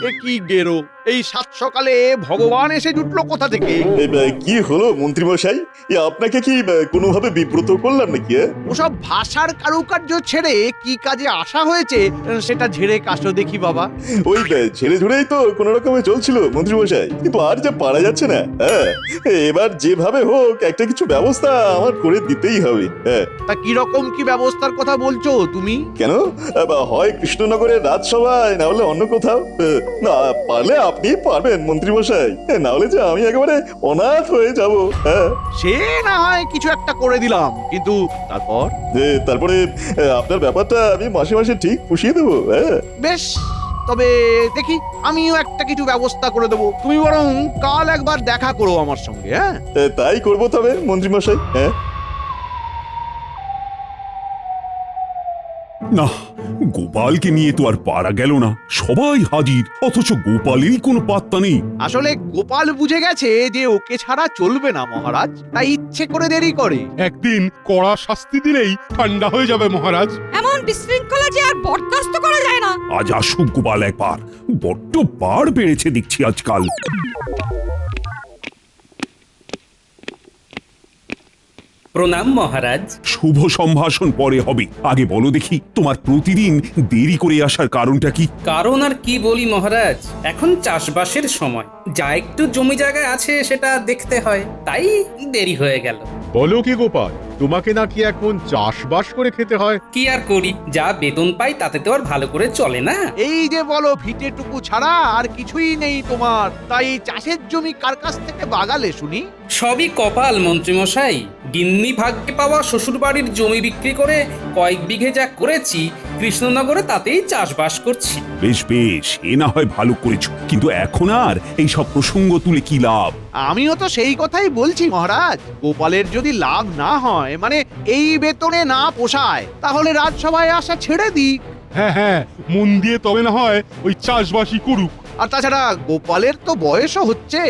এ কি গেরো, এই সাত সকালে ভগবান এসে জুটলো কোথা থেকে? কি হলো মন্ত্রী মশাই, আপনাকে কি কোনোভাবে বিব্রত করলাম নাকি? ওসব ভাষার কারুকার্য ছেড়ে কি কাজে আসা হয়েছে সেটা ঝেড়ে কাশো দেখি বাবা। ওই ছেড়ে ঝুড়েই তো কোনো রকমে চলছিল মন্ত্রী মশাই, কিন্তু আর যা পারা যাচ্ছে না। হ্যাঁ, এবার যেভাবে হোক একটা কিছু ব্যবস্থা আমার করে দিতেই হবে। হ্যাঁ, তা কিরকম কি ব্যবস্থার কথা বলছো তুমি? কেন, হয় কৃষ্ণনগরের রাজসভায়, না হলে অন্য কোথাও। না পারলে আপনি পারবেন মন্ত্রী মশাই, না হলে যে আমি একেবারে অনাথ হয়ে যাব। হ্যাঁ, সে না হয় কিছু একটা করে দিলাম, কিন্তু তারপর? তারপরে আপনার ব্যাপারটা আমি মাসে মাসে ঠিক পুষিয়ে দেবো। হ্যাঁ, বেশ, তবে দেখি আমিও একটা কিছু ব্যবস্থা করে দেবো। তুমি বরং কাল একবার দেখা করো আমার সঙ্গে। হ্যাঁ, তাই করবো তবে মন্ত্রী মশাই। হ্যাঁ, না, গোপালকে নিয়ে তো আর পারা গেল না। সবাই হাজির, অথচ গোপালেরই কোনো পাত্তা নেই। আসলে গোপাল বুঝে গেছে যে ওকে ছাড়া চলবে না মহারাজ, তাই ইচ্ছে করে দেরি করে। একদিন কড়া শাস্তি দিলেই ঠান্ডা হয়ে যাবে মহারাজ। এমন বিশৃঙ্খলা যে আর বরদাস্ত করা যায় না। আজ আসুক গোপাল একবার, বড্ড বার বেড়েছে দেখছি আজকাল। প্রণাম মহারাজ। শুভ সম্ভাষণ পরে হবে, আগে বলো দেখি তোমার প্রতিদিন দেরি করে আসার কারণটা কি? কারণ আর কি বলি মহারাজ, এখন চাষবাসের সময়, যা একটু জমি জায়গায় আছে সেটা দেখতে হয়, তাই দেরি হয়ে গেল। বলো কি গোপাল, তোমাকে নাকি এখন চাষবাস করে খেতে হয়? কি আর করি, যা বেতন পাই তাতে তো আর ভালো করে চলে না। এই যে বলো ভিটেটুকু ছাড়া আর কিছুই নেই তোমার, তাই চাষের জমি কার কাছ থেকে বাগালে শুনি? সবই কপাল মন্ত্রীমশাই। গিন্নি ভাগ্যে পাওয়া শ্বশুর বাড়ির জমি বিক্রি করে কয়েক বিঘে যা করেছি কৃষ্ণনগরে, তাতেই চাষবাস করছি। বেশ বেশ, এ না হয় ভালো করেছো, কিন্তু এখন আর এই সব প্রসঙ্গ তুলে কি লাভ? আমিও তো সেই কথাই বলছি মহারাজ। গোপালের যদি লাভ না হয়, মানে এই বেতনে না পোষায়, তাহলে রাজসভায় আসা ছেড়ে দিক। হ্যাঁ হ্যাঁ, মন দিয়ে তবে না হয় ওই চাষবাসই করুক। আর তাছাড়া গোপালের তো বয়সও হচ্ছে,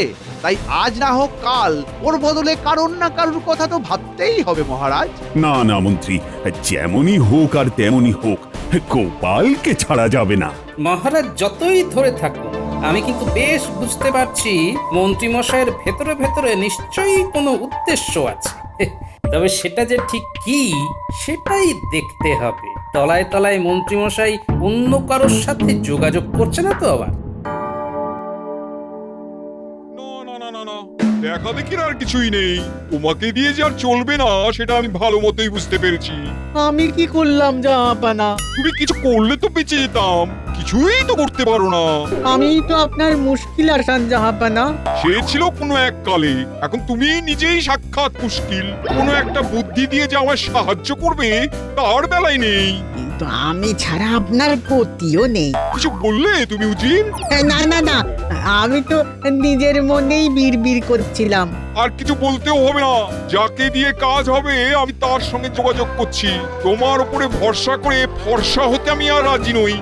তাই আজ না হোক কাল ওর বদলে কারোর না কারোর কথা তো ভাবতেই হবে মহারাজ। না না মন্ত্রী, যেমনই হোক আর তেমনই হোক, গোপালকে ছাড়া যাবে না। মহারাজ যতই ধরে থাকুন, আমি কিন্তু বেশ বুঝতে পারছি মন্ত্রীমশাইয়ের ভেতরে ভেতরে নিশ্চয়ই কোনো উদ্দেশ্য আছে। তবে সেটা যে ঠিক কি সেটাই দেখতে হবে। তলায় তলায় মন্ত্রীমশাই অন্য কারোর সাথে যোগাযোগ করছে না তো আবার? না না না না, দেখা দেখির আর কিছুই নেই। তোমাকে দিয়ে যে আর চলবে না সেটা আমি ভালো মতোই বুঝতে পেরেছি। আমি কি করলাম জাহাপানা? তুমি কিছু করলে তো বেঁচে যেতাম, কিছুই তো করতে পারো না। আমি তো আপনার মুশকিল আসান জাহাপানা। সে ছিল কোনো এক কালে, এখন তুমি নিজেই সাক্ষাৎ মুশকিল। কোনো একটা বুদ্ধি দিয়ে যে আমায় সাহায্য করবে তার বেলায় নেই। কিন্তু আমি ছাড়া আপনার গতিও নেই। কিছু বললে তুমি উজির? না না না, আমি তো নিজের মনেই বিড়বিড় করছিলাম। আর কিছু বলতেও হবে না, যাকে দিয়ে কাজ হবে আমি তার সঙ্গে যোগাযোগ করছি। তোমার উপরে ভরসা করে ফর্সা হতে আমি আর রাজি নই।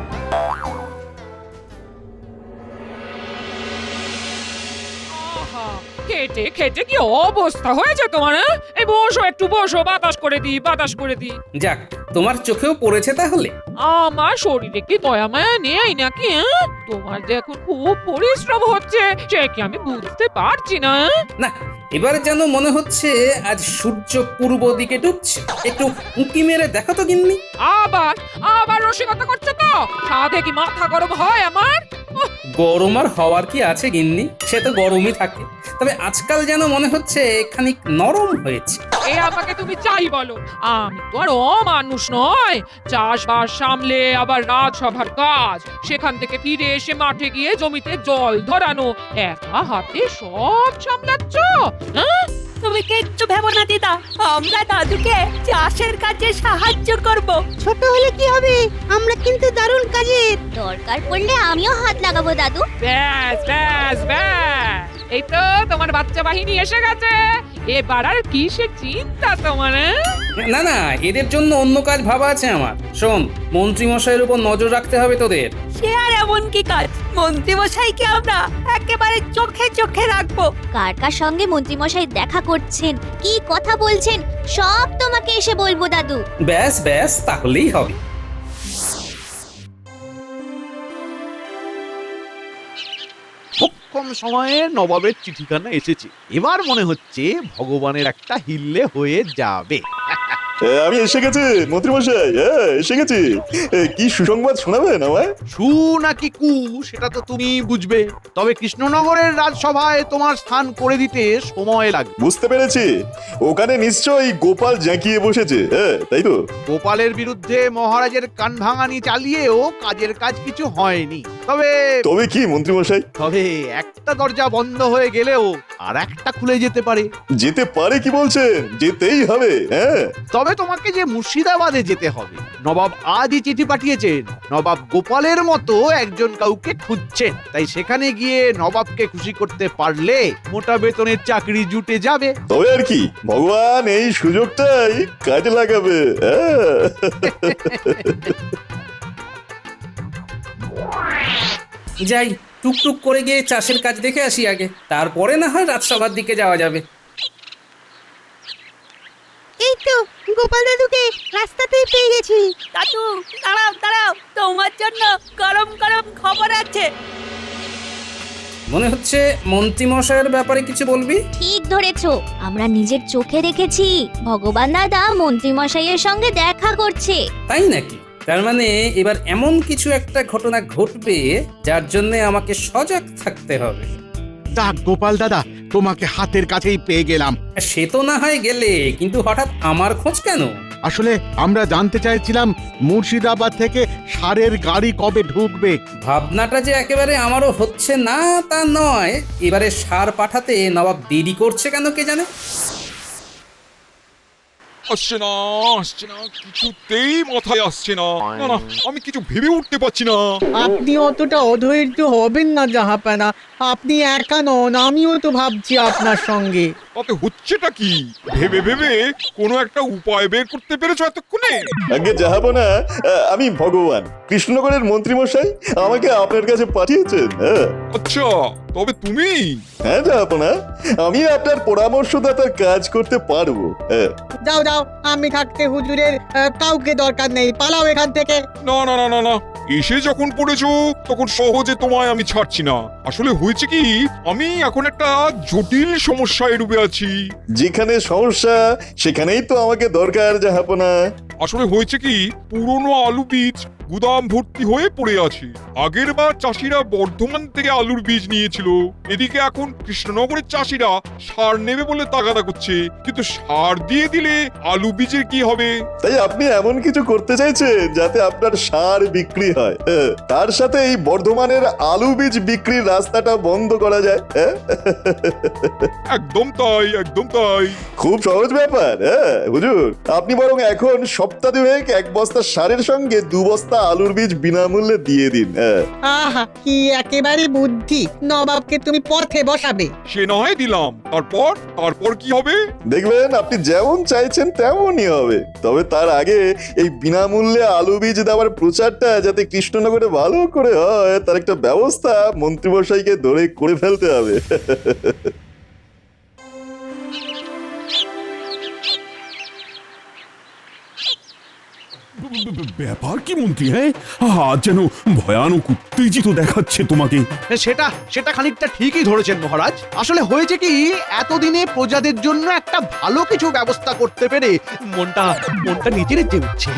খেটে খেটে কি অবস্থা হয়েছে তোমার? এই বসো, একটু বসো, বাতাস করে দি, বাতাস করে দি। যাক, তোমার চোখেও পড়েছে তাহলে। আমার শরীরে কি দয়া মায়া নেই নাকি? তোমার যে এখন খুব পরিশ্রম হচ্ছে সে কি আমি বুঝতে পারছি না? না, এবার যেন মনে হচ্ছে আজ সূর্য পূর্ব দিকে ডুবছে। একটু উঁকি মেরে দেখো তো গিন্নি। আবার আবার রসিকতা করছো তো? সাধে কি মাথা গরম হয় আমার? গরম আর হওয়ার কি আছে গিন্নি, সে তো গরমই থাকে। তবে আজকাল যেন মনে হচ্ছে খানিক নরম হয়েছে। এ আমাকে তুমি চাই বলো, আমি তো আর অমানুষ নয়। চাষবাস সামলে আবার রাজসভার কাজ, সেখান থেকে ফিরে এসে মাঠে গিয়ে জমিতে জল ধরানো, একা হাতে সব সামলাচ্ছ? হ্যাঁ, তুমি কিচ্ছু ভেবো না দিদা, আমরা দাদুকে চাষের কাজে সাহায্য করব। ছোট হলে কি হবে, আমরা কিন্তু দারুণ কাজের। দরকার পড়লে আমিও হাত লাগাবো দাদু। ব্যাস ব্যাস ব্যাস, এই তো তোমার বাচ্চা বাহিনী এসে গেছে। এবার আর কিসের চিন্তা তোমার? না না, এদের জন্য অন্য কাজ ভাবা আছে আমার। শোন, মন্ত্রীমশাইয়ের উপর নজর রাখতে হবে তোদের। সে আর এমন কি কাজ, মন্ত্রীমশাইকে আমরা একেবারে চোখে চোখে রাখবো। কার কার সঙ্গে মন্ত্রীমশাই দেখা করছেন, কি কথা বলছেন, সব তোমাকে এসে বলবো দাদু। ব্যাস ব্যাস, তাহলেই হবে। মোক্ষম সময়ে নবাবের চিঠিখানা এসেছে। এবার মনে হচ্ছে ভগবানের একটা হিল্লে হয়ে যাবে। আমি এসে গেছি মন্ত্রীমশাই, এসে গেছি। কি সুসংবাদ শোনাবেন আমায়? সু নাকি কু সেটা তো তুমি বুঝবে, তবে কৃষ্ণনগরের রাজসভায় তোমার স্থান করে দিতে সময় লাগবে। বুঝতে পেরেছি, ওখানে নিশ্চয়ই গোপাল জ্যাঁকিয়ে বসেছে, তাই তো? গোপালের বিরুদ্ধে মহারাজের কান ভাঙানি চালিয়েও কাজের কাজ কিছু হয়নি। তবে তবে কি মন্ত্রীমশাই? তবে একটা দরজা বন্ধ হয়ে গেলেও আর একটা খুলে যেতে পারে। যেতে পারে কি বলছেন? যেতেই হবে। হ্যাঁ, তবে তোমাকে যে মুর্শিদাবাদে যেতে হবে। নবাব আজই চিঠি পাঠিয়েছেন, নবাব গোপালের মতো একজন কাউকে খুঁজছেন। তাই সেখানে গিয়ে নবাবকে খুশি করতে পারলে মোটা বেতনের চাকরি জুটে যাবে। তবে আর কি, ভগবান এই সুযোগটাই কাজে লাগাবে। যাই, টুকটুক করে গিয়ে চাষের কাজ দেখে আসি আগে, তারপরে না হয় রাজসভার দিকে যাওয়া যাবে। এই তো গোপাল দাদুকে রাস্তাতেই পেয়ে গেছি। দাদু দাঁড়াও দাঁড়াও, তোমার জন্য গরম গরম খবর আছে। মনে হচ্ছে মন্ত্রীমশাইয়ের ব্যাপারে কিছু বলবি। ঠিক ধরেছো, আমরা নিজের চোখে দেখেছি ভগবান দাদা মন্ত্রী মশাইয়ের সঙ্গে দেখা করছে। তাই নাকি? তার মানে এবার এমন কিছু একটা ঘটনা ঘটবে যার জন্য আমাকে সজাগ থাকতে হবে। যাক গোপাল দাদা, তোমাকে হাতের কাছেই পেয়ে গেলাম। সে তো না হয় গেলে, কিন্তু হঠাৎ আমার খোঁজ কেন? আসলে আমরা জানতে চাইছিলাম মুর্শিদাবাদ থেকে সারের গাড়ি কবে ঢুকবে। ভাবনাটা যে একেবারে আমারও হচ্ছে না তা নয়, এবারে সার পাঠাতে নবাব দেরি করছে কেন কে জানে। আসছে না, কিছুতেই মাথায় আসছে না। না না, আমি কিছু ভেবে উঠতে পারছি না। আপনি অতটা অধৈর্য হবেন না জাহাপানা। আপনি একা নন, আমিও তো ভাবছি আপনার সঙ্গে। তাতে হচ্ছেটা কি? ভেবে ভেবে কোনো একটা উপায় বের করতে পেরেছো এতক্ষণে? আগে যাবো না, আমি ভগবান কৃষ্ণনগরের মন্ত্রীমশাই আমাকে আপনার কাছে পাঠিয়েছেন। আচ্ছা, তবে তুমি? হ্যাঁ যাবো না, আমি আপনার পরামর্শদাতার কাজ করতে পারবো। যাও যাও, আমি থাকতে হুজুরের কাউকে দরকার নেই, পালাও এখান থেকে। না না না না না, এসে যখন পড়েছো তখন সহজে তোমায় আমি ছাড়ছি না। আসলে হয়েছে কি, আমি এখন একটা জটিল সমস্যায় ডুবে আছি। যেখানে সমস্যা সেখানেই তো আমাকে দরকার জাহাপনা। আসলে হয়েছে কি, পুরনো আলু বীজ গুদাম ভর্তি হয়ে পড়ে আছে। আগের বার চাষিরা বর্ধমান থেকে আলুর বীজ নিয়েছিল, এদিকে এখন কৃষ্ণনগরের চাষিরা সার নেবে বলে তাগাদা করছে। কিন্তু সার দিয়ে দিলে আলু বীজের কি হবে? তাই আপনি এমন কিছু করতে চাইছেন যাতে আপনার সার বিক্রি হয়, তার সাথে এই বর্ধমানের আলু বীজ বিক্রির রাস্তাটা বন্ধ করা যায়। একদম তাই, একদম তাই। খুব সহজ ব্যাপার। হুজুর, আপনি বরং এখন সপ্তাহ দুয়েক এক বস্তা সারের সঙ্গে 2 বস্তা আলুর বীজ বিনামূল্যে দিয়ে দিন। আহা, কি একেবারে বুদ্ধি! নবাবকে তুমি পথে বসাবে। সে না হয় দিলাম, তারপর কি হবে? দেখবেন আপনি যেমন চাইছেন তেমনই হবে। তবে তার আগে এই বিনামূল্যে আলু বীজ দেওয়ার প্রচারটা যাতে কৃষ্ণনগরে ভালো করে হয় তার একটা ব্যবস্থা মন্ত্রীমশাইকে ধরে করে ফেলতে হবে। ব্যাপার কি মন্ত্রী? হ্যাঁ, আজ যেন ভয়ানক উত্তেজিত দেখাচ্ছে তোমাকে। সেটা খানিকটা ঠিকই ধরেছেন মহারাজ। আসলে হয়েছে কি, এতদিনে প্রজাদের জন্য একটা ভালো কিছু ব্যবস্থা করতে পেরে মনটা নিচে নিচে উঠছে।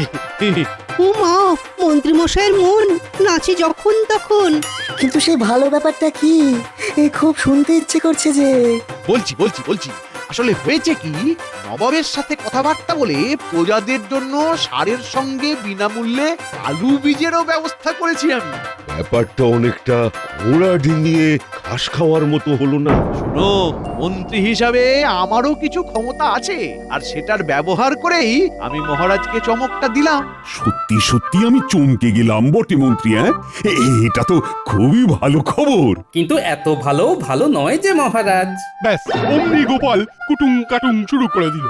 ও মা, মন্ত্রী মশাইয়ের মন নাচে যখন তখন। কিন্তু সেই ভালো ব্যাপারটা কি? খুব শুনতে ইচ্ছে করছে যে। বলছি আসলে হয়েছে কি, নবাবের সাথে কথাবার্তা বলে প্রজাদের জন্য সারের সঙ্গে বিনামূল্যে আলু বীজেরও ব্যবস্থা করেছি আমি। ব্যাপারটা অনেকটা ঘোড়া ডিঙিয়ে ঘাস খাওয়ার মতো হলো না? শোনো, মন্ত্রী হিসাবে আমারও কিছু ক্ষমতা আছে, আর সেটার ব্যবহার করেই আমি মহারাজকে চমকটা দিলাম। সত্যি সত্যি আমি চমকে গেলাম বটে মন্ত্রী। এটা তো খুবই ভালো খবর। কিন্তু এত ভালো নয় যে মহারাজ। ব্যাস, অমনি গোপাল কুটুম কাটুম শুরু করে দিল।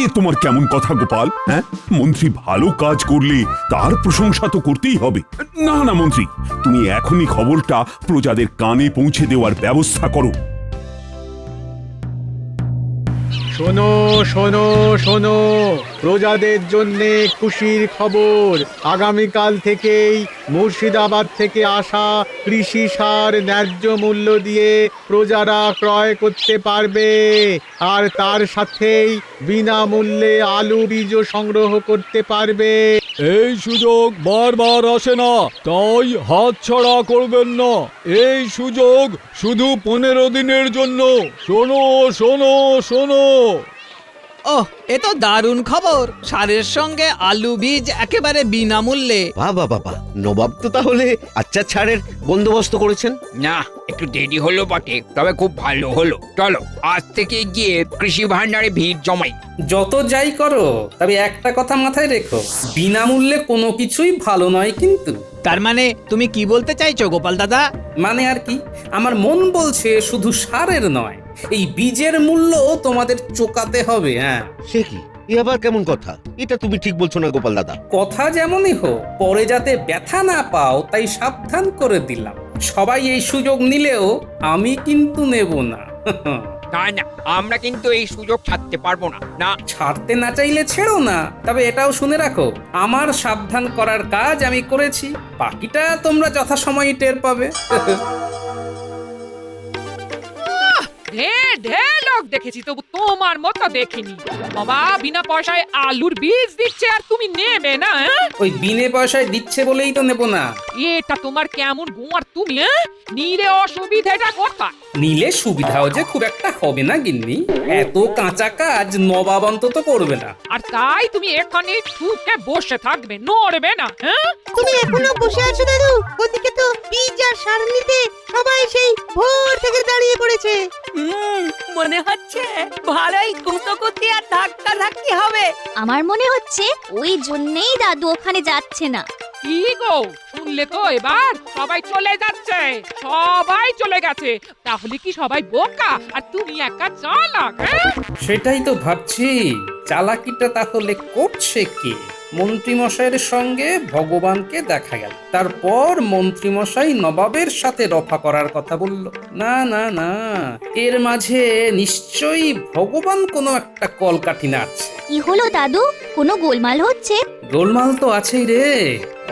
এ তোমার কেমন কথা গোপাল? হ্যাঁ, মন্ত্রী ভালো কাজ করলে তার প্রশংসা তো করতেই হবে। না না মন্ত্রী, তুমি এখনই খবরটা প্রজাদের কানে পৌঁছে দেওয়ার ব্যবস্থা করো। শোনো শোনো শোনো, প্রজাদের জন্য খুশির খবর। আগামীকাল থেকেই মুর্শিদাবাদ থেকে আসা কৃষি সার ন্যায্য মূল্য দিয়ে প্রজারা ক্রয় করতে পারবে, আর তার সাথেই বিনামূল্যে আলু বীজও সংগ্রহ করতে পারবে। এই সুযোগ বারবার আসে না, তাই হাতছাড়া করবেন না। এই সুযোগ শুধু 15 দিনের জন্য। শোনো শোনো শোনো। ওহ, এ তো দারুণ খবর। সারের সঙ্গে আলু বীজ একেবারে বিনামূল্যে। বাবা বাবা, নবাব তো তাহলে আচ্ছা ছাড়ের বন্দোবস্ত করেছেন। না, একটু দেরি হলো বটে, তবে খুব ভালো হলো। চলো আজ থেকে গিয়ে কৃষি ভান্ডারে ভিড় জমাই। যত যাই করো, তবে একটা কথা মাথায় রেখো, বিনামূল্যে কোনো কিছুই ভালো নয় কিন্তু। তার মানে তুমি কি বলতে চাইছো গোপাল দাদা? মানে আর কি, আমার মন বলছে শুধু সারের নয়, এই বীজের মূল্য তোমাদের চোকাতে হবে। হ্যাঁ, সে কি, এ আবার কেমন কথা? এটা তুমি ঠিক বলছো না গোপাল দাদা। কথা যেমনই হোক, পরে যাতে ব্যথা না পাও তাই সাবধান করে দিলাম। সবাই এই সুযোগ নিলেও আমি কিন্তু নেব না। না না, আমরা কিন্তু এই সুযোগ ছাড়তে পারবো না। না, ছাড়তে না চাইলে ছেড়ো না, তবে এটাও শুনে রাখো, আমার সাবধান করার কাজ আমি করেছি, বাকিটা তোমরা যথাসময়ে টের পাবে। ঢের ঢের লোক দেখেছি, তবু তোমার মতো দেখিনি। বাবা বিনা পয়সায় আলুর বীজ দিচ্ছে আর তুমি নেবে না? ওই বিনে পয়সায় দিচ্ছে বলেই তো নেব না। এটা তোমার কেমন গুয়ার তুমি? নিলে অসুবিধাটা কোথায়? নিলে সুবিধাও যে খুব একটা হবে না গিন্নি, এত কাঁচা কাজ নবাব অন্তত করবে না। আর তাই তুমি এখানে ঠুকে বসে থাকবে, নড়বে না? তুমি এখনো বসে আছো দাদু? ওদিকে তো বীজ আর সার নিতে সবাই সেই ভোর থেকে দাঁড়িয়ে পড়েছে। মনে হচ্ছে ভালোই কুতকুতি আর ধাক্কা ধাক্কি হবে। আমার মনে হচ্ছে ওই জন্যেই দাদু ওখানে যাচ্ছে না। কি গো, শুনলে তো এবার? সবাই চলে যাচ্ছে, সবাই চলে গেছে। তাহলে কি সবাই বোকা আর তুমি একা চালাক? সেটাই তো ভাবছি, চালাকিটা তাহলে করছে কে? মন্ত্রীমশাইয়ের সঙ্গে ভগবানকে দেখা গেল, তারপর মন্ত্রীমশাই নবাবের সাথে রফা করার কথা বলল। না না না, এর মাঝে নিশ্চয়ই ভগবান কোনো একটা কলকাঠি নাড়ছে। কি হলো দাদু, কোনো গোলমাল হচ্ছে? গোলমাল তো আছেই রে,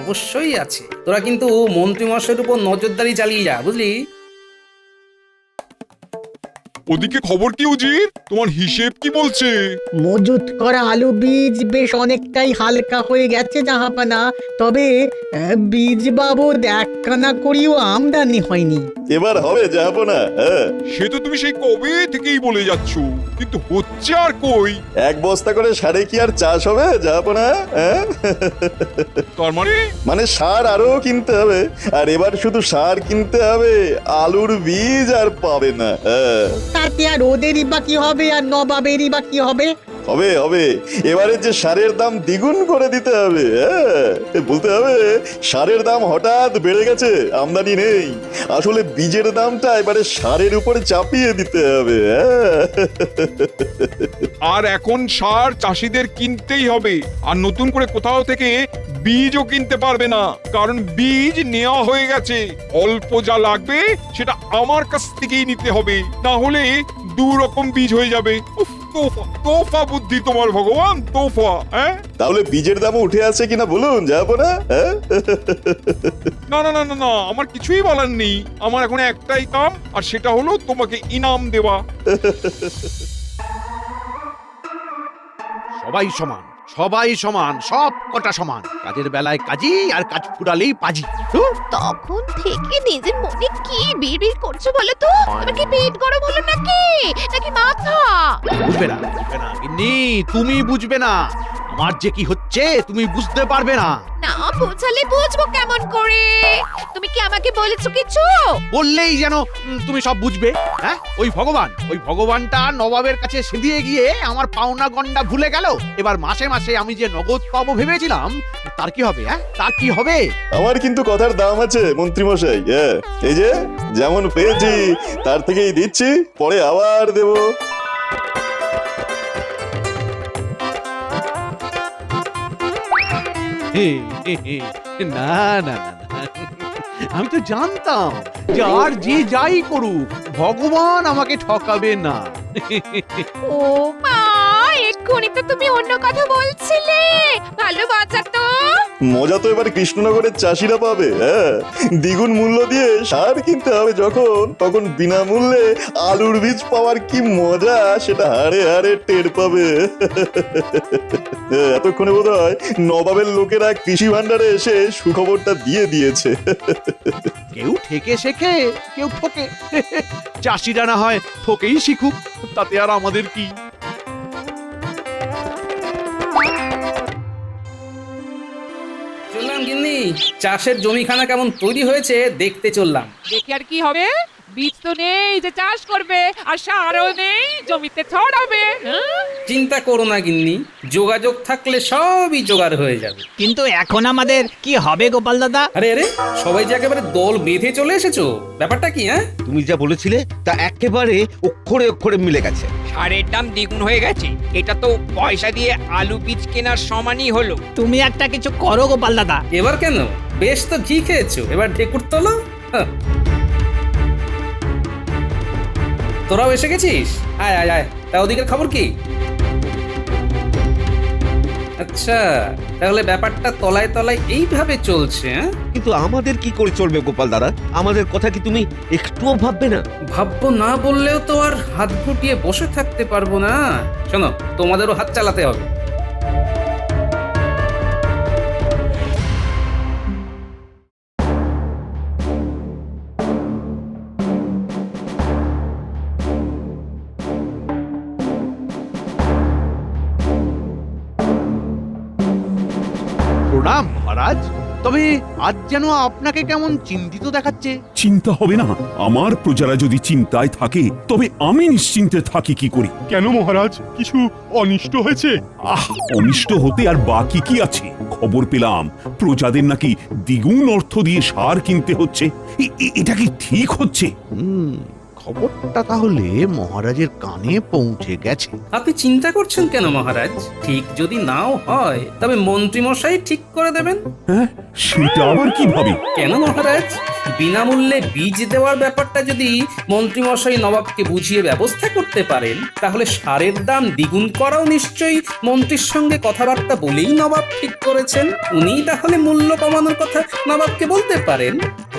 অবশ্যই আছে। তোরা কিন্তু মন্ত্রীমশাইয়ের উপর নজরদারি চালিয়ে যা, বুঝলি? ওদিকে খবর কি উজির? তোমার হিসেব কি বলছে? মজুত করা আলু বীজ বেশ অনেকটাই হালকা হয়ে গেছে জাহাপানা, তবে বীজ বাবদ একখানা করিও আমদানি হয়নি। এবার হবে যাবো না। সে তো তুমি সেই কবে থেকেই বলে যাচ্ছ, কিন্তু হচ্ছে আর কই? এক বস্তা করে সারে কি আর চাষ হবে যাবো না? তার মানে সার আরো কিনতে হবে, আর এবার শুধু সার কিনতে হবে, আলুর বীজ আর পাবে না। তাতে আর ওদেরই বা কি হবে, আর নবাবেরই বা কি হবে? হবে হবে, এবারে যে সারের দাম দ্বিগুণ করে দিতে হবে। বলতে হবে সারের দাম হঠাৎ বেড়ে গেছে, আমদানি নেই, আসলে বীজের দামটা এবারে সারের উপরে চাপিয়ে দিতে হবে। আর এখন সার চাষিদের কিনতেই হবে, আর নতুন করে কোথাও থেকে বীজও কিনতে পারবে না, কারণ বীজ নেওয়া হয়ে গেছে। অল্প যা লাগবে সেটা আমার কাছ থেকেই নিতে হবে, না হলে দু রকম বীজ হয়ে যাবে। তোফা তোফা বুদ্ধি তোমার ভগবান, তোফা। তাহলে বীজের দামও উঠে আছে কিনা বলুন যাবো না? না না না না না, আমার কিছুই বলার নেই। আমার এখন একটাই কাম, আর সেটা হলো তোমাকে ইনাম দেওয়া। সবাই সমান, সবাই সমান, সব কটা সমান। কাজের বেলায় কাজী, আর কাজ ফুরালেই পাজি। তখন থেকে নিজের মনে কি বিড়বিড় করছো বলো তো? তোমার কি পেট গরম হলো নাকি, নাকি মাথা? বুঝবে না, বুঝবে না গিন্নি, তুমি বুঝবে না। আমার যে কি হচ্ছে তুমি বুঝতে পারবে না। না বোঝালে বুঝবো কেমন করে? তুমি কি আমাকে বলেছো কিছু? বললেই যেন তুমি সব বুঝবে। হ্যাঁ, ওই ভগবানটা নবাবের কাছে সেদিয়ে গিয়ে আমার পাওনা গন্ডা ভুলে গেল। এবার মাসে মাসে আমি যে নগদ পাবো ভেবেছিলাম, তার কি হবে? তার কি হবে? আমার কিন্তু কথার দাম আছে মন্ত্রীমশাই। এই যে যেমন পেয়েছি তার থেকেই দিচ্ছি, পরে আবার দেবো। না না না, আমি তো জানতাম যে আর যে যাই করুক ভগবান আমাকে ঠকাবে না। ও মা, এক্ষুনি তো তুমি অন্য কথা বলছিলে। ভালো বাঁচা তো। মজা তো এবার কৃষ্ণনগরের চাষিরা পাবে। হ্যাঁ, দ্বিগুণ মূল্য দিয়ে সার কিনতে হবে যখন, তখন বিনামূল্যে আলুর বীজ পাওয়ার কি মজা সেটা হাড়ে হাড়ে টের পাবে। এতক্ষণে বোধহয় নবাবের লোকেরা কৃষি ভান্ডারে এসে সুখবরটা দিয়ে দিয়েছে। কেউ ঠেকে শেখে, কেউ ঠকে। চাষিরা না হয় ঠকেই শিখুক, তাতে আর আমাদের কি। চললাম গিন্নি, চাষের জমিখানা কেমন তৈরি হয়েছে দেখতে চললাম। দেখি আর কি হবে, বীজ তো নেই যে চাষ করবে, আর সারও নেই জমিতে ছড়াবে। হ্যাঁ? চিন্তা করো না গিন্নি, যোগাযোগ থাকলে সবই জোগাড় হয়ে যাবে। কিন্তু এখন আমাদের কি হবে গোপাল দাদা? আরে আরে, সবাই যে একেবারে দল বেঁধে চলে এসেছো, ব্যাপারটা কি? হ্যাঁ, তুমি যা বলেছিলে তা একেবারে অক্ষরে অক্ষরে মিলে গেছে। সারের দাম দ্বিগুণ হয়ে গেছে, এটা তো পয়সা দিয়ে আলু বীজ কেনার সমানই হলো। তুমি একটা কিছু করো গোপাল দাদা। এবার কেন? বেশ তো ঘি খেয়েছো, এবার ঢেকুর তোলো। হ্যাঁ। তোরাও এসে গেছিস? আয় আয় আয়, তা ওদিকের খবর কি? আচ্ছা, তাহলে ব্যাপারটা তলায় তলায় এইভাবে চলছে। হ্যাঁ, কিন্তু আমাদের কি করে চলবে গোপাল দাদা? আমাদের কথা কি তুমি একটুও ভাববে না? ভাববো না বললেও তো আর হাত গুটিয়ে বসে থাকতে পারবো না। শোনো, তোমাদেরও হাত চালাতে হবে। প্রণাম মহারাজ। তবে আজ যেন আপনাকে কেমন চিন্তিত দেখাচ্ছে। চিন্তা হবে না? আমার প্রজারা যদি চিন্তায় থাকে তবে আমি নিশ্চিন্তে থাকি কি করি? কেন মহারাজ, কিছু অনিষ্ট হয়েছে? অনিষ্ট হতে আর বাকি কি আছে? খবর পেলাম প্রজাদের নাকি দ্বিগুণ অর্থ দিয়ে সার কিনতে হচ্ছে। এটা কি ঠিক হচ্ছে? খবরটা তাহলে মহারাজের কানে পৌঁছে গেছে। আপনি চিন্তা করছেন কেন মহারাজ? ঠিক যদি নাও হয় তবে মন্ত্রীমশাই ঠিক করে দেবেন। হ্যাঁ, সেটা আবার কিভাবে? কেন মহারাজ? বিনামূল্যে বীজ দেওয়ার ব্যাপারটা যদি মন্ত্রীমশাই নবাবকে বুঝিয়ে ব্যবস্থা করতে পারেন, তাহলে সারের দাম দ্বিগুণ করাও নিশ্চয়ই মন্ত্রীর সঙ্গে কথাবার্তা বলেই নবাব ঠিক করেছেন। উনিই তাহলে মূল্য কমানোর কথা নবাবকে বলতে পারেন।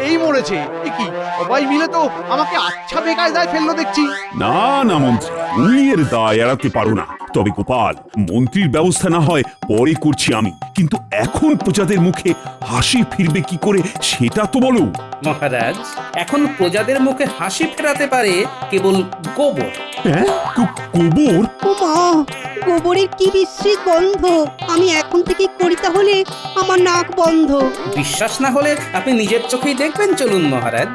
এই মরেছে, এ কি সবাই মিলে তো আমাকে আচ্ছা বেকায়দায় ফেললো দেখছি। না না মন্ত্রী, তুমি এর দায় এড়াতে পারো না। তবে গোপাল, মন্ত্রীর ব্যবস্থা না হয় পরে করছি আমি, কিন্তু এখন প্রজাদের মুখে হাসি ফিরবে কি করে সেটা তো বলো। মহারাজ, এখন প্রজাদের মুখে হাসি ফেরাতে পারে কেবল গোবর। হ্যাঁ, গোবর? ও মা, গোবরের কি বিশ্রী গন্ধ! আমি এখন থেকে করি তাহলে আমার নাক বন্ধ। বিশ্বাস না হলে আপনি নিজের চোখেই দেখবেন, চলুন মহারাজ।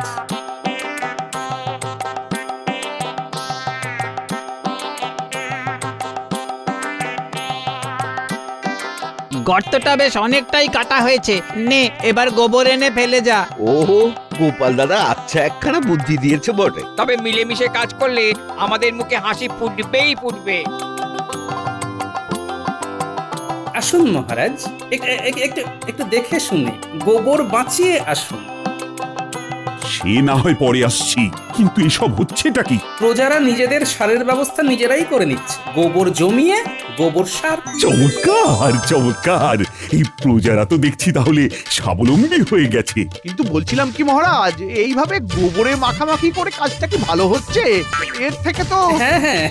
গর্তটা বেশ অনেকটাই কাটা হয়েছে, নে এবার গোবর এনে ফেলে যা। ওহো, গোপাল দাদা আচ্ছা একখানা বুদ্ধি দিয়েছে বটে। তবে মিলেমিশে কাজ করলে আমাদের মুখে হাসি ফুটবেই ফুটবে। আসুন মহারাজ, একটু দেখে শুনে গোবর বাঁচিয়ে আসুন। সে না হয় পরে আসছি, কিন্তু এসব হচ্ছেটা কি? প্রজারা নিজেদের সারের ব্যবস্থা নিজেরাই করে নিচ্ছে, গোবর জমিয়ে গোবর সার। চমৎকার চমৎকার! এই প্রজারা তো দেখছি তাহলে স্বাবলম্বী হয়ে গেছে। কিন্তু বলছিলাম কি মহারাজ, এইভাবে গোবরে মাখামাখি করে কাজটা কি ভালো হচ্ছে? এর থেকে তো হ্যাঁ হ্যাঁ,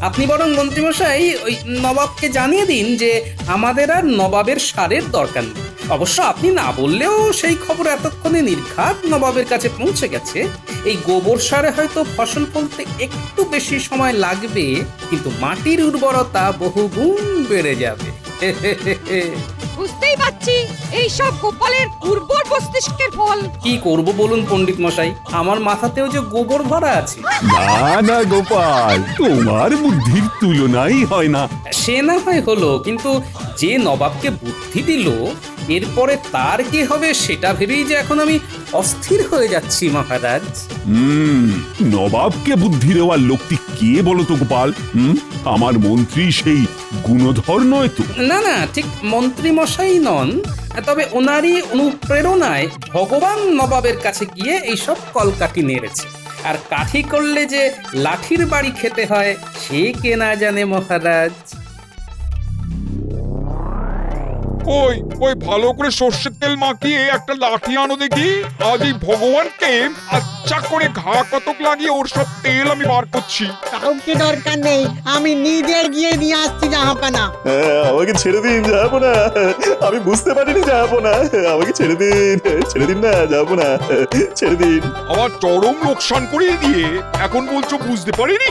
আপনি বরং মন্ত্রীমশাই ওই নবাবকে জানিয়ে দিন যে আমাদের আর নবাবের সারের দরকার নেই। অবশ্য আপনি না বললেও সেই খবর এতক্ষণে নির্ঘাত নবাবের কাছে পৌঁছে গেছে। এই গোবর সারে হয়তো ফসল ফলতে একটু বেশি সময় লাগবে, কিন্তু মাটির উর্বরতা বহুগুণ বেড়ে যাবে। বুঝতেই পারছি এই সব গোপালের উর্বর মস্তিষ্কের ফল। কি করব বলুন পণ্ডিত মশাই, আমার মাথাতেও যে গোবর ভরা আছে। না না গোপাল, তোমার বুদ্ধির তুলনাই হয় না। সে না হয় হলো, কিন্তু যে নবাবকে বুদ্ধি দিল এরপরে তার কি হবে সেটা ভেবেই যে এখন আমি অস্থির হয়ে যাচ্ছি মহারাজ। নবাবকে বুদ্ধি দেওয়ার লোকটি কে বলো তো গোপাল? আমার মন্ত্রী সেই গুণধর নয় তো? না না, ঠিক মন্ত্রী মশাই নন, তবে ওনারই অনুপ্রেরণায় ভগবান নবাবের কাছে গিয়ে এইসব কলকাঠি নেড়েছে। আর কাঠি করলে যে লাঠির বাড়ি খেতে হয় সে কে না জানে মহারাজ। ওই ওই ভালো করে সর্ষের তেল মাখিয়ে একটা লাঠি আনো দেখি। আজ এই ভগবানকে আচ্ছা করে ঘা কতক লাগিয়ে ওর সব তেল আমি বার করছি। কাউকে দরকার নেই, আমি নিজে গিয়ে নিয়ে আসছি জাহাপানা। আমাকে ছেড়ে দিন যাবো না, আমি বুঝতে পারিনি যাবো না, আমাকে ছেড়ে দিন না, যাবো না, ছেড়ে দিন। আমার চরম লোকসান করিয়ে দিয়ে এখন বলছো বুঝতে পারিনি?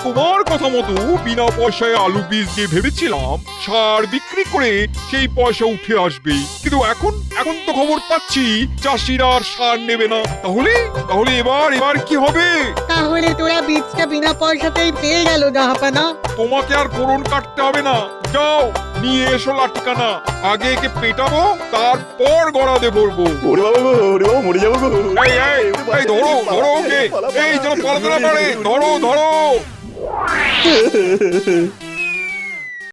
তোমার কথা মতো বিনা পয়সায় আলু বীজ দিয়ে ভেবেছিলাম সার বিক্রি করে সেই পয়সা উঠে আসবে, কিন্তু এখন তো খবর পাচ্ছি চাষিরা আর সার নেবে না। তাহলে এবার কি হবে? তাহলে তোরা বীজটা বিনা পয়সাতেই পেয়ে গেল জাহাপানা। তোমাকে আর ফোড়ন কাটতে হবে না, যাও নিয়ে এসো লাঠিকানা। আগে একে পেটাবো, তারপর গড়াতে ভরবো। ওরে বাবা গো, ওরে বাবা, মরে যাবো গো। এই ধরো ওকে, এই যেন পালাতে না পারে, ধরো।